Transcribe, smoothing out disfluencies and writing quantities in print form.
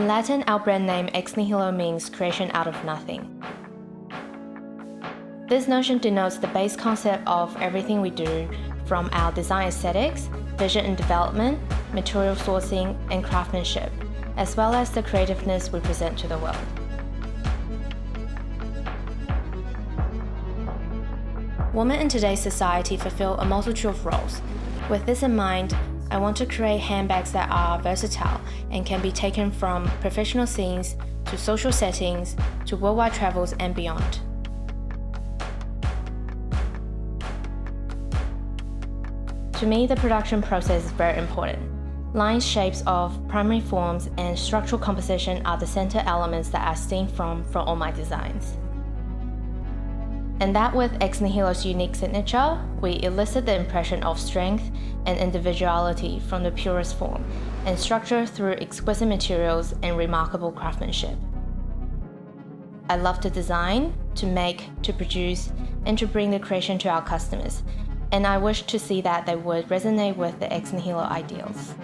In Latin, our brand name X NIHILO means creation out of nothing. This notion denotes the base concept of everything we do, from our design aesthetics, vision and development, material sourcing, and craftsmanship, as well as the creativeness we present to the world. Women in today's society fulfill a multitude of roles. With this in mind, I want to create handbags that are versatile and can be taken from professional scenes to social settings to worldwide travels and beyond. To me, the production process is very important. Lines, shapes of primary forms, and structural composition are the center elements that I stem from all my designs. And that with X NIHILO's unique signature, we elicit the impression of strength and individuality from the purest form, and structure through exquisite materials and remarkable craftsmanship. I love to design, to make, to produce, and to bring the creation to our customers, and I wish to see that they would resonate with the X NIHILO ideals.